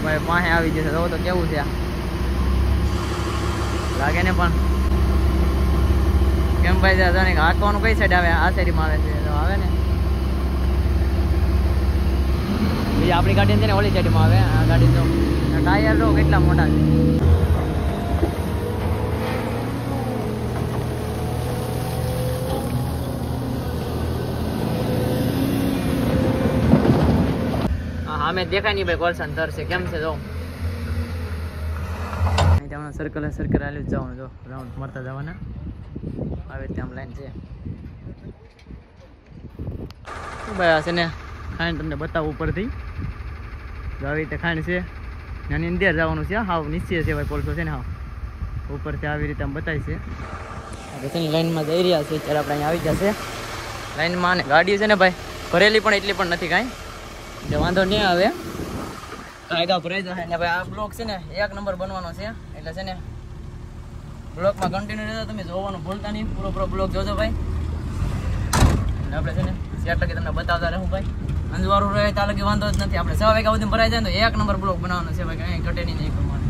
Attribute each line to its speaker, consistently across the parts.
Speaker 1: ભાઈ પાસે આવી જશે તો કેવું છે લાગે ને પણ કેમ ભાઈ જાણે હાંકવાનું કઈ સાઈડ આવે આ સાઈડમાં આવે છે તો આવે ને બીજી આપણી ગાડી છે ને ઓલી સાઈડમાં આવે આ ગાડી તો ટાયર તો કેટલા મોટા છે હા મેં દેખાય નહીં ભાઈ કોલસન ધર છે કેમ છે જો સર્કલ સર્કલ આલ્યું જવાનું જો રાઉન્ડ મારતા જવાના આવી રીતે આમ લાઈન છે ભાઈ આ છે ને ખાંડ તમને બતાવું ઉપરથી આવી રીતે ખાંડ છે આની અંદર જવાનું છે હાવ નીચે છે ભાઈ કોલસો છે ને હાવ ઉપરથી આવી રીતે આમ બતાવી છે આપણે છે ને લાઈનમાં જઈ રહ્યા છે ત્યારે આપણે અહીંયા આવી જશે લાઈનમાં અને ગાડી છે ને ભાઈ ભરેલી પણ એટલી પણ નથી કાંઈ એટલે વાંધો નહીં આવે કાયદા ભરાઈ જશે ને ભાઈ આ બ્લોક છે ને 1 નંબર બનવાનો છે એટલે છે ને બ્લોકમાં કન્ટિન્યુ રહેતા તમે જોવાનું ભૂલતા નહીં પૂરો બ્લોક જોજો ભાઈ એટલે આપણે છે ને સેટ લગી તમને બતાવતા રહું ભાઈ અંજવાળું રહે ત્યાં લગી વાંધો જ નથી આપણે 6 વાગ્યા સુધી ભરાઈ જાય તો 1 નંબર બ્લોક બનાવવાનો છે ભાઈ કાંઈ ઘટે નહીં પ્રમાણે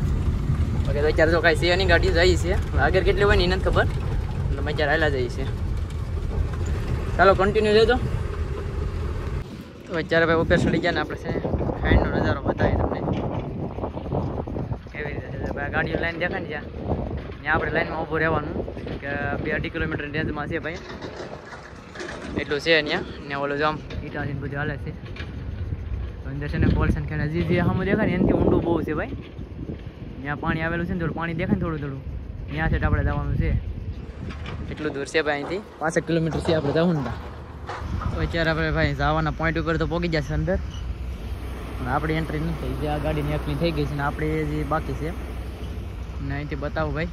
Speaker 1: ઓકે તો અત્યારે તો કાંઈ છે નહીં ગાડી જઈ છે આગળ કેટલી હોય ને એ નથી ખબર એટલે અમે અત્યારે આવેલા જઈએ છીએ ચાલો કન્ટિન્યુ રહેજો તો અત્યારે ભાઈ ઉપર ચડી ગયા ને આપણે છે ખાંડનો નજારો બતાવી તમને કેવી રીતે છે ભાઈ ગાડીઓ લાઈન દેખાય ને ત્યાં આપણે લાઈનમાં ઊભું રહેવાનું કે 2-2.5 કિલોમીટર રેન્જમાં છે ભાઈ એટલું છે ત્યાં ઓલું જામ ઈટાથી બધું હાલે છે અંદર છે ને કોલસન ખેડા જે સામે દેખાય ને એનાથી ઊંડું બહુ છે ભાઈ ત્યાં પાણી આવેલું છે ને થોડું પાણી દેખાય ને થોડું ત્યાં સેટ આપણે જવાનું છે એટલું દૂર છે ભાઈ અહીંથી 5 કિલોમીટર છે આપણે જવાનું ને તો અત્યારે આપણે ભાઈ જવાના પોઈન્ટ ઉપર તો પહોંચી જશે અંદર પણ આપણી એન્ટ્રી નથી થઈ જે આ ગાડીની એકની થઈ ગઈ છે ને આપણે જે બાકી છે ને અહીંથી બતાવું ભાઈ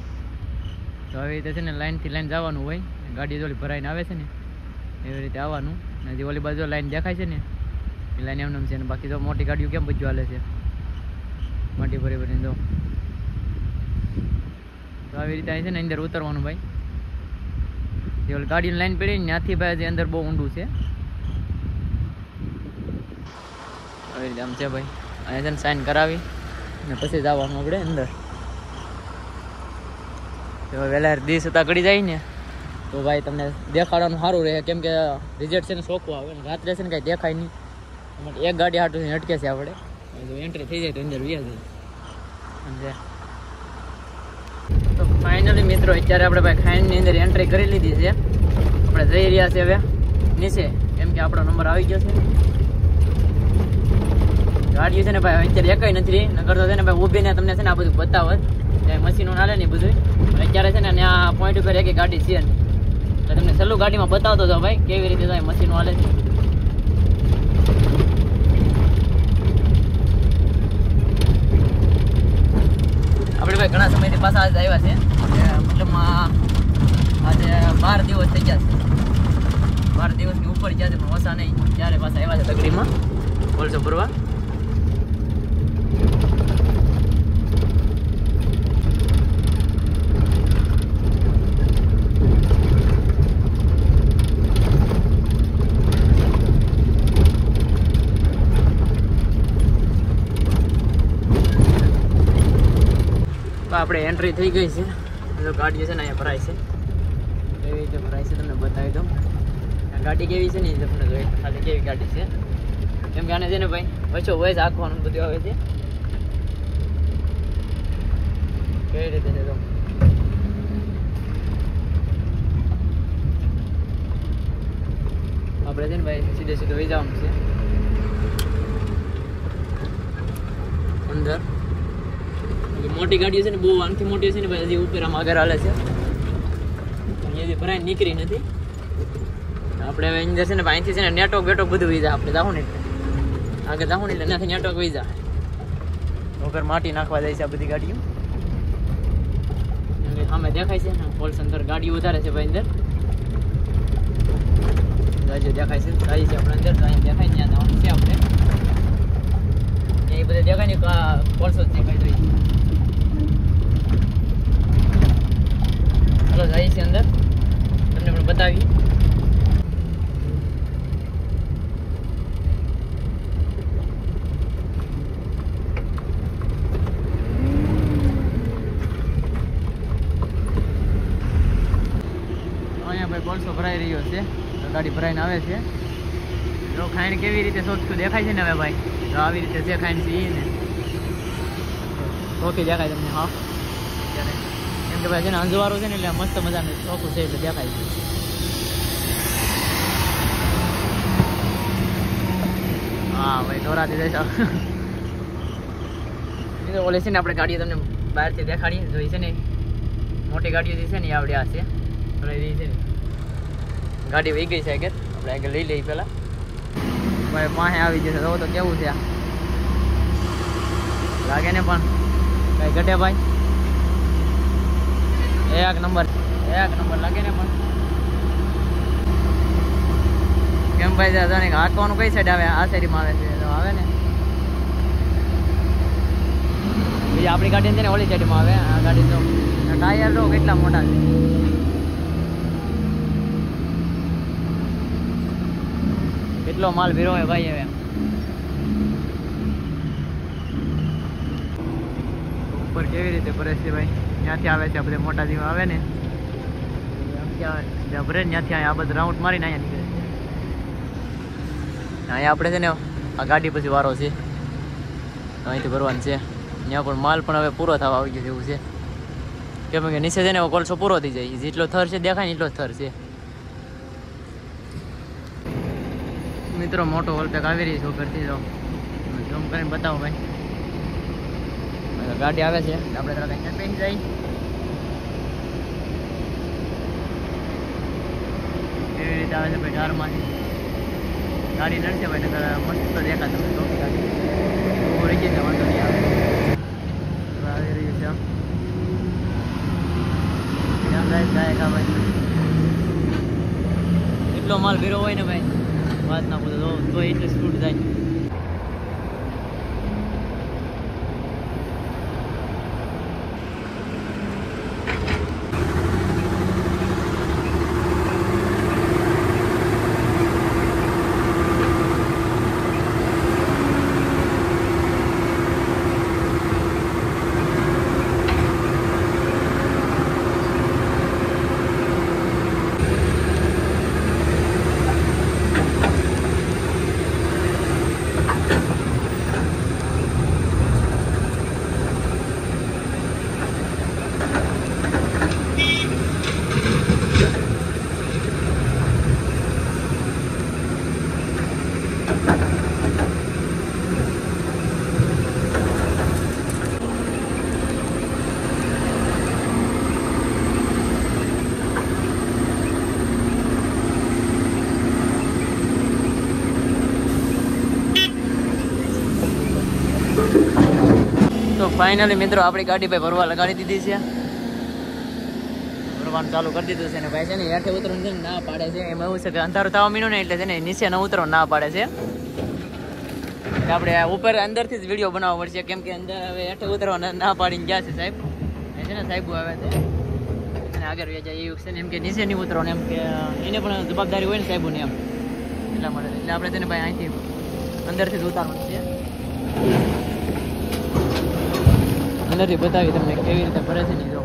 Speaker 1: તો આવી રીતે છે ને લાઈનથી લાઈન જવાનું હોય ગાડી જોડી ભરાઈને આવે છે ને એવી રીતે આવવાનું ને જે ઓલી બાજુ લાઈન દેખાય છે ને એ લાઈન એમને છે ને બાકી તો મોટી ગાડીઓ કેમ બધું હાલે છે માટી ભરી ભરીને તો આવી રીતે અહીં છે ને અંદર ઉતરવાનું ભાઈ જે ઓલી ગાડીની લાઈન પડી ને ત્યાંથી ભાઈ જે અંદર બહુ ઊંડું છે આવી રીતે આમ છે ભાઈ અહીંયા છે ને સાઇન કરાવી ને પછી જવાનું આપણે અંદર વહેલા દિવસ હતા ગળી જાય ને તો ભાઈ તમને દેખાડવાનું સારું રહે કેમ કે રિઝલ્ટ છે ને સોખું આવે ને રાત્રે છે ને કાંઈ દેખાય નહીં એક ગાડી હાટું અટકે છે આપણે જો એન્ટ્રી થઈ જાય તો અંદર વ્યા જાય સમજે તો ફાઇનલી મિત્રો અત્યારે આપણે ભાઈ ખાંડની અંદર એન્ટ્રી કરી લીધી છે આપણે જઈ રહ્યા છે હવે નીચે કેમ કે આપણો નંબર આવી ગયો છે ગાડીઓ છે ને ભાઈ અત્યારે એકાઈ નથી નગર તો છે ને ભાઈ ઊભીને તમને છે ને આ બધું બતાવત ત્યાં મશીનો નાલે ને બધું અત્યારે છે ને ત્યાં પોઈન્ટ ઉપર એક ગાડી છે ને તો તમને સલ્લું ગાડીમાં બતાવતો હતો ભાઈ કેવી રીતે થાય મશીનો હાલે છે આપણે ભાઈ ઘણા સમયથી પાછા આજે આવ્યા છે મતલબમાં આજે 12 દિવસ થઈ ગયા છે 12 દિવસની ઉપર ગયા છે પણ ઓછા નહીં ત્યારે પાછા આવ્યા છે તગડીમાં કોલસો ભરવા આપણે એન્ટ્રી થઈ ગઈ છે ગાડી છે ને અહીંયા ભરાય છે એવી રીતે ભરાય છે તમને બતાવી દઉં ગાડી કેવી છે ને તમને જોઈ ખાલી કેવી ગાડી છે કેમ કે આને છે ને ભાઈ વચ્ચો વોઇસ આખવાનું બધું આવે છે કેવી રીતે છે તો આપણે છે ને ભાઈ સીધે સીધું વહી જવાનું છે અંદર મોટી ગાડીઓ છે ને બહુ આનથી મોટી છે ને ભાઈ હજી ઉપર આમ આગળ હાલે છે અહીંયાથી ભરાઈને નીકળી નથી આપણે હવે અંદર છે ને અહીંથી છે ને નેટવર્ક બેટવર્ક બધું વહી જાય આપણે જાઉં ને એટલે આગળ જાઉં ને એટલે એનાથી નેટવર્ક વહી જાય વગર માટી નાખવા જાય છે આ બધી ગાડીઓ સામે દેખાય છે ને કોલસન અંદર ગાડીઓ વધારે છે ભાઈ અંદર દેખાય છે ગાડી છે આપણે અંદર અહીં દેખાય ત્યાં જવાનું છે આપણે એ બધે દેખાય ને કોલસો જ દેખાય તો ચાલો જાય છે અંદર તમને પણ બતાવી રહ્યો છે. તો ગાડી ભરાઈને આવે છે. જો ખાઈણ કેવી રીતે સોચતું દેખાય છે ને હવે ભાઈ, તો આવી રીતે જે ખાઈણ છે એ ને ચોખ્ખી દેખાય તમને. હા કેમ કે ભાઈ છે ને અંજવાળું છે ને એટલે મસ્ત મજાનું ચોખ્ખું છે એટલે દેખાય છે. હા ભાઈ દોરાથી જઈશ. ઓલે છે ને આપણે ગાડીઓ તમને બહારથી દેખાડીએ. જોઈ છે ને મોટી ગાડીઓ જે છે ને એ આવડે આ છે. છે ને ગાડી વહી ગઈ છે આગળ, આપણે આગળ લઈ લઈએ પહેલાં. ભાઈ પાસે આવી જશે તો કેવું છે લાગે ને, પણ કઈ ઘટે ભાઈ. એક નંબર લાગે ને. પણ કેમ ભાઈ જાણે હાંકવાનું કઈ સાઈડ આવે? આ સાઈડમાં આવે છે તો આવે ને. બીજી આપણી ગાડી છે ને ઓલી સાઈડમાં આવે. આ ગાડી તો ટાયર તો કેટલા મોટા છે. કેટલો માલ ભીરો હોય ભાઈ. હવે ઉપર કેવી રીતે ભરે છે ભાઈ. ત્યાંથી આવે છે આ બધા મોટા જીવ આવે ને જ્યાં ભરે ને ત્યાંથી આ બધા રાઉન્ડ મારીને અહીંયા નીકળે છે. અહીંયા આપણે છે ને આ ગાડી પછી વારો છે, અહીંથી ભરવાનું છે. ત્યાં પણ માલ પણ હવે પૂરો થવા આવી ગયો એવું છે. કેમ કે નીચે છે ને કોલસો પૂરો થઈ જાય. જેટલો થર છે દેખાય ને એટલો જ થર છે. મિત્રો મોટો વોલપેક આવી રહી છે ઉપરથી. તો ઝૂમ કરીને બતાવો ભાઈ. ગાડી આવે છે આપણે તરત અહીંયા બેસી જાય. એવી રીતે આવે છે ભાઈ ધારમાંથી. ગાડી નડશે ભાઈ ને મસ્ત દેખાય તમે તો ગાડી રહી જશે, વાંધો નહીં આવે. આવી રહ્યું છે ભાઈ. એટલો માલ ભેરો હોય ને ભાઈ વાત ના પૂછો તો એટલે સ્પીડ જાય. તો ફાઇનલી મિત્રો આપણી ગાડી ભાઈ ભરવા લગાડી દીધી છે. ભરવાનું ચાલુ કરી દીધું છે ને ભાઈ છે ને હેઠે ઉતરવાનું છે ને ના પાડે છે. એમાં એવું છે કે અંધારું થવા મીનું ને એટલે છે ને નીચે ન ઉતરવાનું ના પાડે છે. આપણે ઉપર અંદરથી જ વિડીયો બનાવવો પડશે કેમ કે અંદર હવે હેઠે ઉતરવા ના પાડીને ગયા છે સાહેબ. એ છે ને સાહેબો આવે છે અને આગળ જાય એવું છે ને એમ કે નીચે નહીં ઉતરવાનું, એમ કે એને પણ જવાબદારી હોય ને સાહેબોને એમ. એટલા માટે એટલે આપણે તેને ભાઈ અહીંથી અંદરથી જ ઉતારવાનું છે. અંદરથી બતાવી તમને કેવી રીતે ભરે છે ને. જો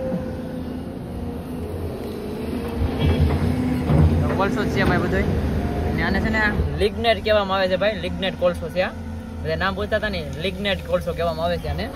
Speaker 1: કોલસો છે ભાઈ બધો. આને છે ને લિગ્નેટ કહેવામાં આવે છે ભાઈ. લિગ્નેટ કોલસો છે આ. બધા નામ પૂછતા હતા ને, લિગ્નેટ કોલસો કહેવામાં આવે છે આને.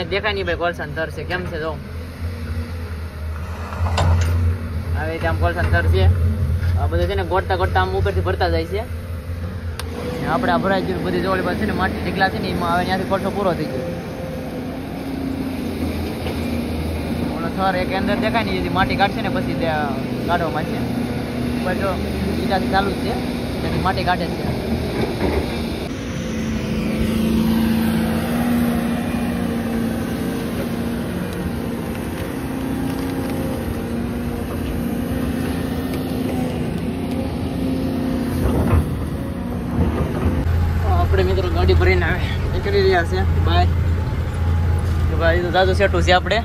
Speaker 1: ધીમે દેખાય નહીં ભાઈ કોલસા તર છે કેમ છે જો આવી રીતે આમ કોલસા તર છે આ બધું છે ને ગોટતા ગોટતા આમ ઉપરથી ભરતા જાય છે આપણે આ ભરાઈ ગયું બધી જોડી પાસે છે ને માટી ઢીકલા છે ને એમાં હવે ત્યાંથી કોલસો પૂરો થઈ ગયો ઓલો થર એક અંદર દેખાય ને જેથી માટી કાઢશે ને પછી ત્યાં કાઢવામાં છે ઉપર જો ઈટાથી ચાલુ જ છે ત્યાંથી માટી કાઢે છે આપણે મિત્રો ગાડી ભરીને આવે નીકળી રહ્યા છે બાય તો ભાઈ તો દાદુ સેટું છે આપણે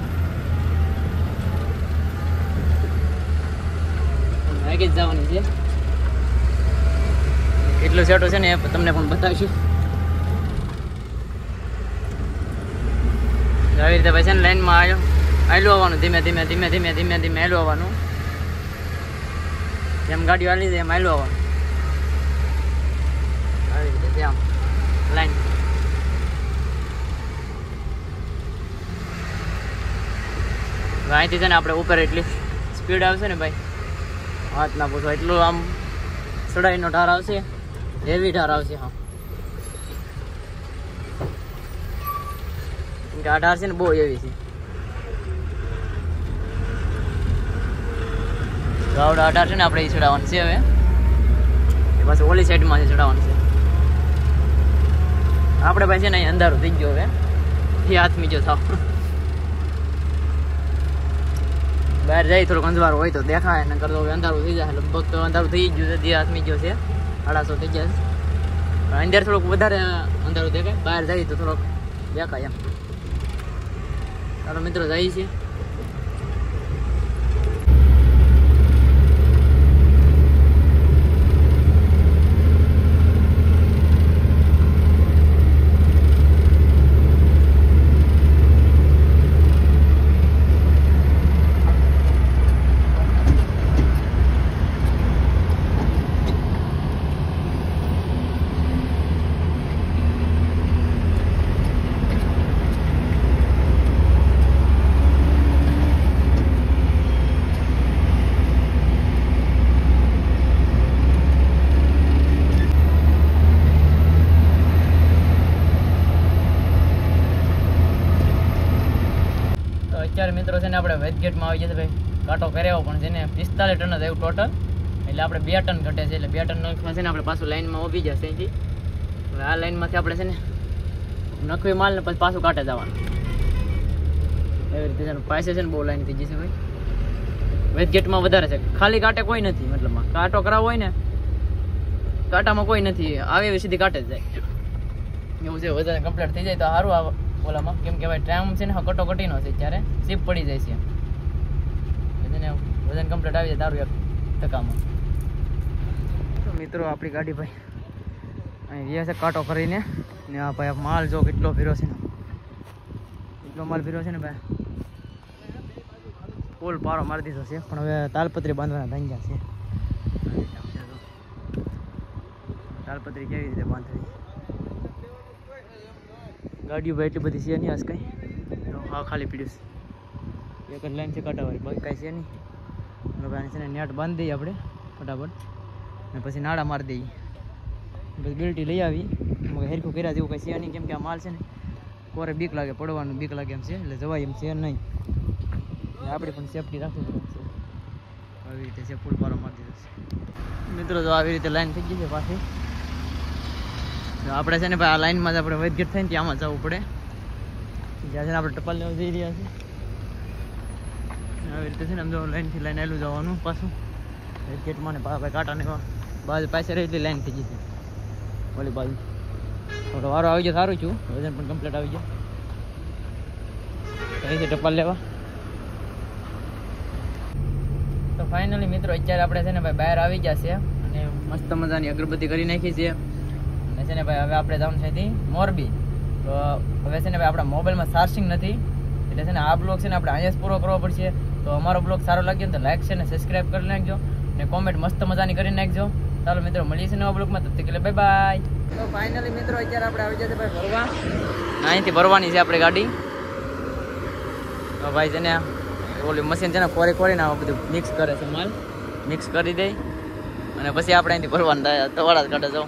Speaker 1: આગળ જવાની છે કેટલું સેટું છે ને એ તમને પણ બતાવીશું આવી રીતે ભાઈ છે ને લાઈનમાં આવ્યો આયલું આવવાનું ધીમે ધીમે ધીમે ધીમે ધીમે ધીમે આયલું આવવાનું જેમ ગાડીઓ આલી છે એમ આયલું આવવાનું આવી રીતે ત્યાં લાઈન અહીંથી છે ને આપણે ઉપર એટલી સ્પીડ આવશે ને ભાઈ હાથ ના પૂછો એટલું આમ ચડાઈનો ઢાર આવશે હેવી ઢાર આવશે હા કેમકે આ ઢાર છે ને બહુ હેવી છે ગાવડા ઢાર છે ને આપણે એ ચડાવવાનું છે હવે એ પાછું ઓલી સાઈડમાં છે ચડાવવાનું છે આપણે ભાઈ છે ને અહીં અંધારું થઈ ગયો હવે એ હાથ મીજો થાવ બહાર જાય થોડુંક અંધારું હોય તો દેખાય ને કરતો અંધારું થઈ જાય લગભગ તો અંધારું થઈ જ ગયું છે હાથ મીજો છે 850 થઈ ગયા છે અંદર થોડુંક વધારે અંધારું દેખાય બહાર જાય તો થોડોક દેખાય એમ ચાલો મિત્રો જાય છે અત્યારે મિત્રો છે ને આપણે વેજગેટમાં આવી જશે ભાઈ કાંટો કર્યો પણ છે ને 45 ટન જ આવ્યું ટોટલ એટલે આપણે 2 ટન ઘટે છે એટલે 2 ટન નાખવા છે ને આપણે પાછું લાઈનમાં ઊભી જશે અહીંથી હવે આ લાઈનમાંથી આપણે છે ને નખવી માલ ને પછી પાછું કાંટે જવાનું એવી રીતે છે ને પાસે છે ને બહુ લાઈન થઈ જશે ભાઈ વેજગેટમાં વધારે છે ખાલી કાંટે કોઈ નથી મતલબમાં કાંટો કરાવવો હોય ને કાંટામાં કોઈ નથી આવે એવી સીધી કાંટે જ જાય એવું છે વધારે કમ્પ્લીટ થઈ જાય તો સારું આવે ઓલામાં કેમ કે ભાઈ ટ્રામ છે ને કટોકટીનો છે ત્યારે સીપ પડી જાય છે એને વજન કમ્પ્લીટ આવી જાય તારું એક ટકામાં તો મિત્રો આપણી ગાડી ભાઈ અહીં રહ્યા છે કાંટો કરીને ને આ ભાઈ માલ જો કેટલો ભીરો છે ને એટલો માલ ભીરો છે ને ભાઈ પુલ પારો મારી દીધો છે પણ હવે તાલપત્રી બાંધવાના ધાંગ્યા છે તાલપત્રી કેવી રીતે બાંધવી ગાડીઓ ભાઈ એટલી બધી છે નહીં આજ કંઈ હા ખાલી પીડ્યું છે એક જ લાઈન છે કાંટાવાળી બાકી કાંઈ છે નહીં હવે છે ને નેટ બાંધી દઈએ આપણે ફટાફટ અને પછી નાળા મારી દઈએ પછી બેલ્ટી લઈ આવી હેરખું કર્યા જેવું કંઈ છે નહીં કેમ કે આ માલ છે ને કોરે બીક લાગે પડવાનું બીક લાગે એમ છે એટલે જવાય એમ છે નહીં આપણે પણ સેફટી રાખવી પડે છે આવી રીતે છે ફૂલ પારો મારી દીધો છે મિત્રો તો આવી રીતે લાઈન થઈ ગઈ છે પાછી આપણે છે ને ભાઈ આ લાઈનમાં જ આપણે વેદગેટ થઈને ત્યાંમાં જવું પડે જ્યાં છે ને આપણે ટપાલ લેવા જઈ રહ્યા છીએ આવી રીતે છે ને આમ જો લાઈનથી લાઈન આવેલું જવાનું પાછું વેદગેટમાં ને ભાઈ કાંટાને બાજુ પાસે રહી એટલી લાઈન થઈ ગઈ છે ઓલી બાજુ થોડો વારો આવી જાય સારું છું વજન પણ કમ્પ્લીટ આવી જાય કઈ છે ટપાલ લેવા તો ફાઇનલી મિત્રો અત્યારે આપણે છે ને ભાઈ બહાર આવી ગયા છે અને મસ્ત મજાની અગરબત્તી કરી નાખી છે અને છે ને ભાઈ હવે આપણે જવાનું છે મોરબી તો હવે છે ને ભાઈ આપણા મોબાઈલમાં ચાર્જિંગ નથી એટલે છે ને આ બ્લોગ છે ને આપણે અહીંયા જ પૂરો કરવો પડશે તો અમારો બ્લોગ સારો લાગ્યો તો લાઈક છે ને સબસ્ક્રાઈબ કરી નાખજો અને કોમેન્ટ મસ્ત મજાની કરી નાખજો ચાલો મિત્રો મળીએ છીએ નવા બ્લોગમાં તબ તક બાય બાય તો ફાઇનલી મિત્રો અત્યારે આપણે આવી જશે ભાઈ ભરવા અહીંથી ભરવાની છે આપણે ગાડી તો ભાઈ છે ને ઓલી મશીન છે ને કોરીને આ બધું મિક્સ કરે છે માલ મિક્સ કરી દે અને પછી આપણે અહીંથી ભરવાનું થાય તો વાળા કાઢે જાઓ